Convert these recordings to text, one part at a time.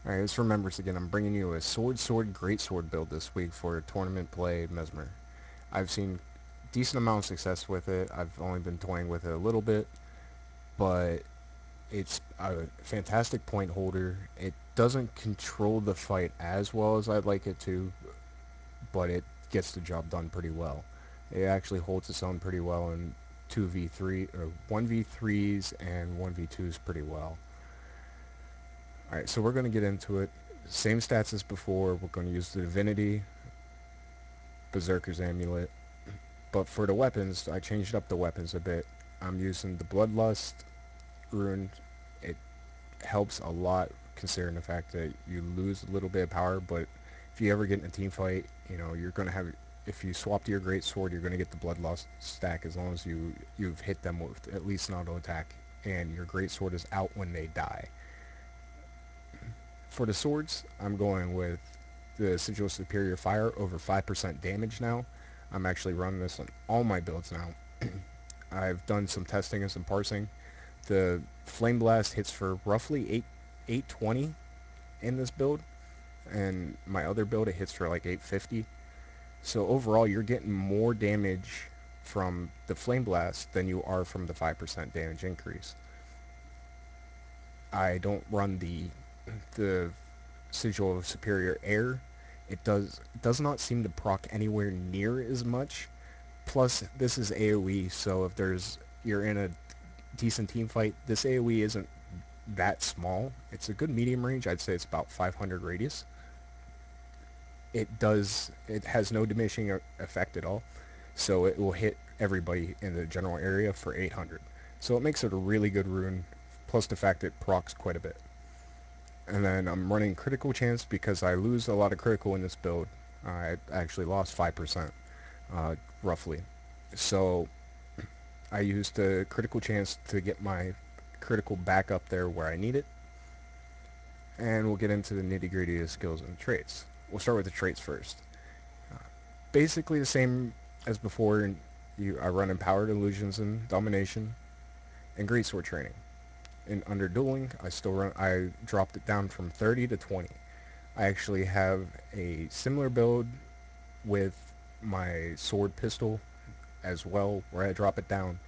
Alright, let's remember this again. I'm bringing you a great sword build this week for tournament play Mesmer. I've seen decent amount of success with it. I've only been toying with it a little bit, but it's a fantastic point holder. It doesn't control the fight as well as I'd like it to, but it gets the job done pretty well. It actually holds its own pretty well in 2v3 or 1v3s and 1v2s pretty well. Alright, so we're going to get into it. Same stats as before. We're going to use the Divinity, Berserker's Amulet. But for the weapons, I changed up the weapons a bit. I'm using the Bloodlust rune. It helps a lot considering the fact that you lose a little bit of power, but if you ever get in a team fight, you're going to have, if you swap to your great sword, you're going to get the Bloodlust stack as long as you've hit them with at least an auto attack and your great sword is out when they die. For the swords, I'm going with the Sigil Superior Fire over 5% damage now. I'm actually running this on all my builds now. I've done some testing and some parsing. The Flame Blast hits for roughly 820 in this build, and my other build it hits for like 850. So overall, you're getting more damage from the Flame Blast than you are from the 5% damage increase. I don't run the Sigil of Superior Air. It does not seem to proc anywhere near as much. Plus, this is AoE, so if you're in a decent team fight, this AoE isn't that small. It's a good medium range. I'd say it's about 500 radius. It has no diminishing effect at all, so it will hit everybody in the general area for 800. So it makes it a really good rune, plus the fact it procs quite a bit. And then I'm running critical chance because I lose a lot of critical in this build. I actually lost 5%, roughly. So I used the critical chance to get my critical back up there where I need it. And we'll get into the nitty gritty of skills and traits. We'll start with the traits first. Basically the same as before. I run Empowered Illusions and Domination and Greatsword Training. In under dueling, I dropped it down from 30 to 20. I actually have a similar build with my sword pistol as well, where I drop it down.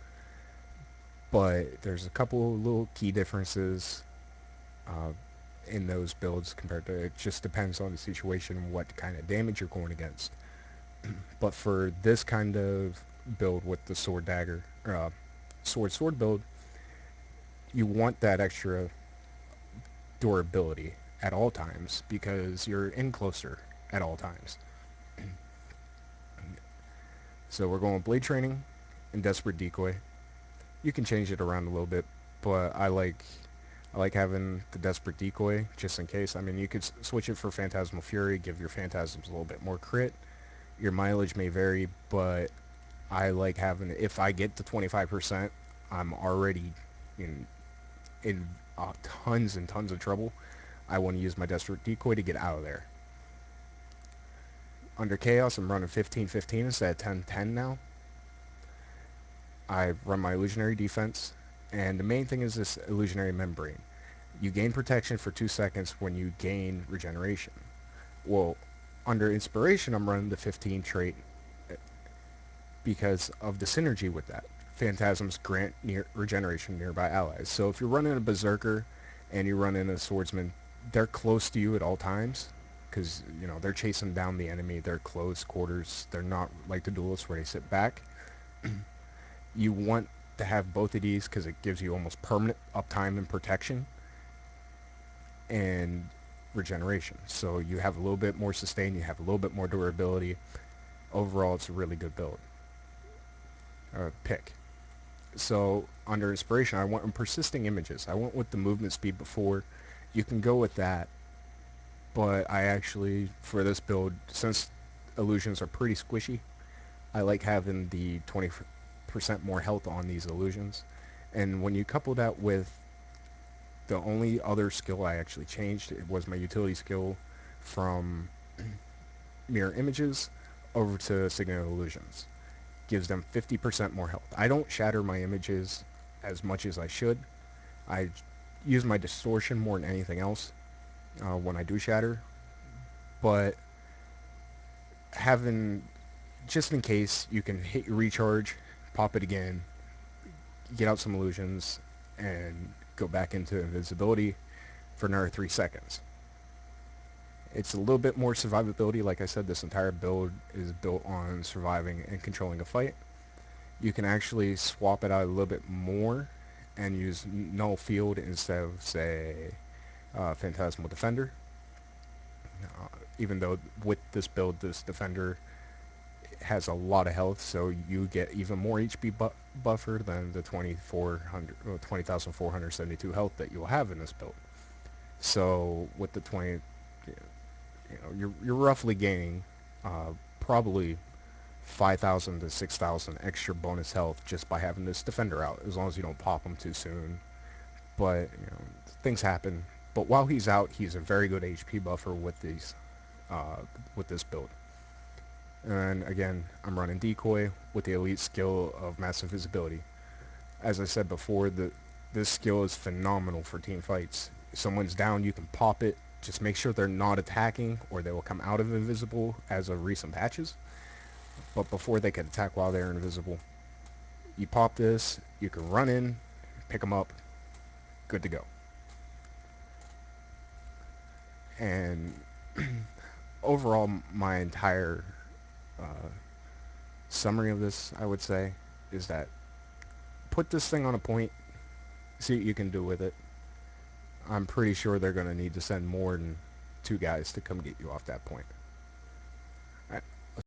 But there's a couple little key differences uh, in those builds compared to, it just depends on the situation, what kind of damage you're going against. But for this kind of build with the sword dagger, sword build, you want that extra durability at all times because you're in closer at all times. So we're going blade training and desperate decoy. You can change it around a little bit, but I like having the desperate decoy just in case. I mean, you could switch it for phantasmal fury, give your phantasms a little bit more crit. Your mileage may vary, but I like having, if I get to 25%, I'm already in in tons and tons of trouble. I want to use my desperate decoy to get out of there. Under chaos, I'm running 15-15 instead of 10-10 now. I run my illusionary defense, and the main thing is this illusionary membrane. You gain protection for 2 seconds when you gain regeneration. Well, under inspiration, I'm running the 15 trait because of the synergy with that. Phantasms grant near regeneration nearby allies. So if you're running a berserker and you're running a swordsman, they're close to you at all times because they're chasing down the enemy. They're close quarters. They're not like the duelists where they sit back. You want to have both of these because it gives you almost permanent uptime and protection and regeneration. So you have a little bit more sustain. You have a little bit more durability. Overall, it's a really good build. Pick. So under inspiration, I went with persisting images. I went with the movement speed before. You can go with that, but I actually, for this build, since illusions are pretty squishy, I like having the 20% more health on these illusions. And when you couple that with the only other skill I actually changed, it was my utility skill from mirror images over to signet illusions. Gives them 50% more health. I don't shatter my images as much as I should. I use my distortion more than anything else. when I do shatter, but having just in case you can hit your recharge, pop it again, get out some illusions, and go back into invisibility for another 3 seconds. It's a little bit more survivability. Like I said, this entire build is built on surviving and controlling a fight. You can actually swap it out a little bit more and use null field instead of, say, phantasmal defender. Even though with this build, this defender has a lot of health, so you get even more HP buffer than the 20,472 health that you'll have in this build. So with the 20, you're roughly gaining probably 5,000 to 6,000 extra bonus health just by having this defender out, as long as you don't pop him too soon. But things happen. But while he's out, he's a very good HP buffer with this build. And again, I'm running decoy with the elite skill of massive visibility. As I said before, this skill is phenomenal for team fights. If someone's down, you can pop it. Just make sure they're not attacking, or they will come out of invisible as of recent patches. But before they can attack while they're invisible, you pop this, you can run in, pick them up, good to go. And overall, my entire uh, summary of this, I would say, is that put this thing on a point, see what you can do with it. I'm pretty sure they're going to need to send more than 2 guys to come get you off that point.